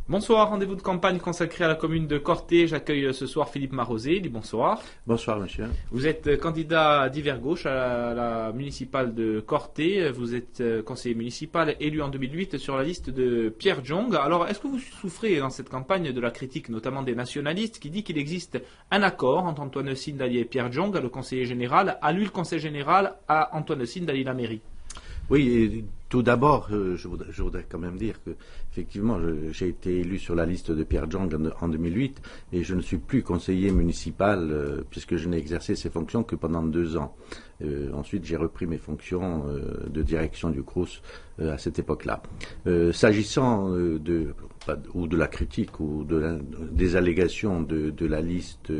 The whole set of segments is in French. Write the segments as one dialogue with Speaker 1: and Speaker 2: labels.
Speaker 1: Bonsoir, rendez-vous de campagne consacré à la commune de Corté. J'accueille ce soir Philippe Marosé. Bonsoir.
Speaker 2: Bonsoir, monsieur.
Speaker 1: Vous êtes candidat d'hiver gauche à la municipale de Corté. Vous êtes conseiller municipal élu en 2008 sur la liste de Pierre Djong. Alors, est-ce que vous souffrez dans cette campagne de la critique, notamment des nationalistes, qui dit qu'il existe un accord entre Antoine Sindali et Pierre Djong, le conseiller général, à lui le conseil général, à Antoine Sindali la mairie?
Speaker 2: Oui, et tout d'abord, je voudrais quand même dire que, effectivement, j'ai été élu sur la liste de Pierre Djong en 2008 et je ne suis plus conseiller municipal puisque je n'ai exercé ces fonctions que pendant 2 ans. Ensuite, j'ai repris mes fonctions de direction du CROUS à cette époque-là. S'agissant de la critique ou des allégations de la liste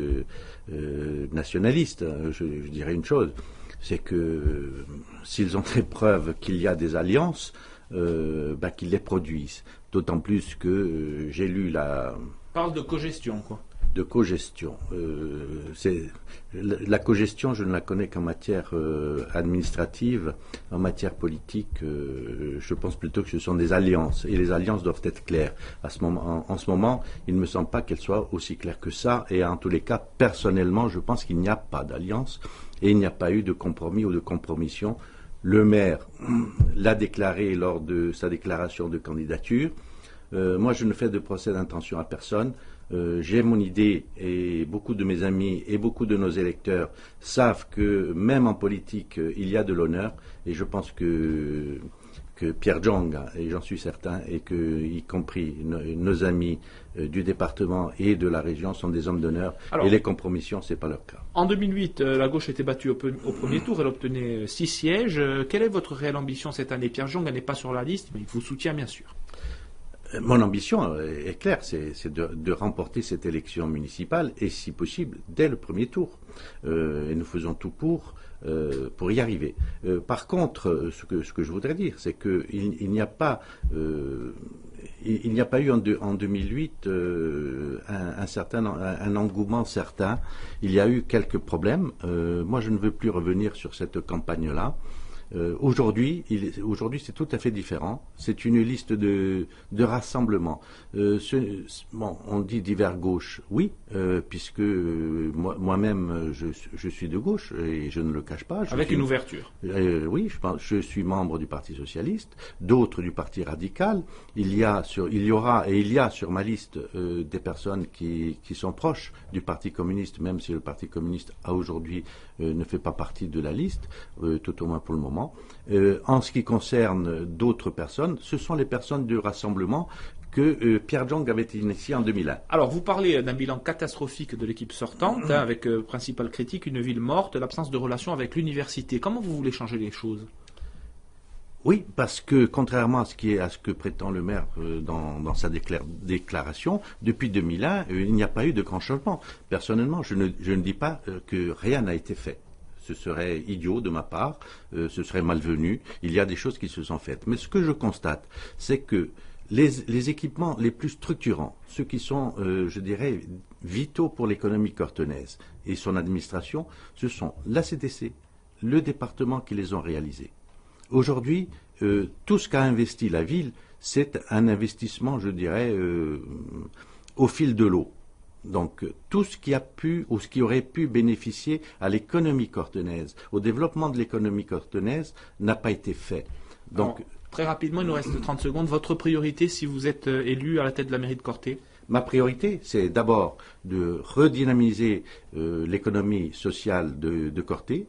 Speaker 2: nationaliste, je dirais une chose. C'est que s'ils ont des preuves qu'il y a des alliances, qu'ils les produisent. D'autant plus que j'ai lu la...
Speaker 1: Parle de cogestion, quoi.
Speaker 2: De cogestion. La cogestion, je ne la connais qu'en matière administrative. En matière politique, je pense plutôt que ce sont des alliances. Et les alliances doivent être claires. En ce moment, il ne me semble pas qu'elles soient aussi claires que ça. Et en tous les cas, personnellement, je pense qu'il n'y a pas d'alliance. Et il n'y a pas eu de compromis ou de compromission. Le maire l'a déclaré lors de sa déclaration de candidature. Moi, je ne fais de procès d'intention à personne. J'ai mon idée et beaucoup de mes amis et beaucoup de nos électeurs savent que même en politique, il y a de l'honneur. Et je pense que Pierre Djong, et j'en suis certain, et que, y compris nos amis du département et de la région, sont des hommes d'honneur. Et les compromissions, ce n'est pas leur cas.
Speaker 1: En 2008, la gauche était battue au premier tour, elle obtenait 6 sièges. Quelle est votre réelle ambition cette année? Pierre Djong n'est pas sur la liste, mais il vous soutient bien sûr.
Speaker 2: Mon ambition est claire, c'est de remporter cette élection municipale et, si possible, dès le premier tour. Et nous faisons tout pour y arriver. Par contre, ce que je voudrais dire, c'est qu'il n'y a pas eu en 2008 un engouement certain. Il y a eu quelques problèmes. Moi, je ne veux plus revenir sur cette campagne-là. Aujourd'hui, c'est tout à fait différent. C'est une liste de rassemblement. On dit d'hiver gauche, oui, puisque moi-même, je suis de gauche et je ne le cache pas.
Speaker 1: Avec une ouverture.
Speaker 2: Oui, je suis membre du Parti socialiste, d'autres du Parti radical. Il y a sur ma liste des personnes qui sont proches du Parti communiste, même si le Parti communiste aujourd'hui ne fait pas partie de la liste, tout au moins pour le moment. En ce qui concerne d'autres personnes, ce sont les personnes du rassemblement que Pierre Djong avait initié en 2001.
Speaker 1: Alors, vous parlez d'un bilan catastrophique de l'équipe sortante, avec principale critique, une ville morte, l'absence de relations avec l'université. Comment vous voulez changer les choses?
Speaker 2: Oui, parce que contrairement à ce que prétend le maire dans sa déclaration, depuis 2001, il n'y a pas eu de grand changement. Personnellement, je ne dis pas que rien n'a été fait. Ce serait idiot de ma part, ce serait malvenu. Il y a des choses qui se sont faites. Mais ce que je constate, c'est que les équipements les plus structurants, ceux qui sont, je dirais, vitaux pour l'économie cortenaise et son administration, ce sont la CDC, le département qui les ont réalisés. Aujourd'hui, tout ce qu'a investi la ville, c'est un investissement, je dirais, au fil de l'eau. Donc, tout ce qui a pu ou ce qui aurait pu bénéficier à l'économie cortenaise, au développement de l'économie cortenaise, n'a pas été fait. Donc,
Speaker 1: alors, très rapidement, il nous reste 30 secondes. Votre priorité si vous êtes élu à la tête de la mairie de Corté?
Speaker 2: Ma priorité, c'est d'abord de redynamiser l'économie sociale de Corté,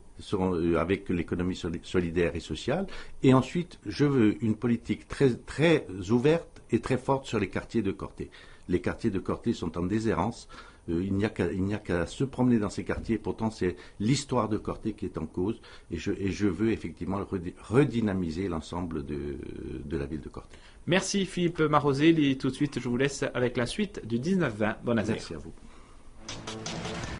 Speaker 2: avec l'économie solidaire et sociale. Et ensuite, je veux une politique très, très ouverte et très forte sur les quartiers de Corté. Les quartiers de Corté sont en déshérence. Il n'y a qu'à se promener dans ces quartiers. Pourtant, c'est l'histoire de Corté qui est en cause. Et je veux effectivement redynamiser l'ensemble de la ville de Corté.
Speaker 1: Merci Philippe Marosé. Tout de suite, je vous laisse avec la suite du 19-20. Bonne année.
Speaker 2: Merci à vous.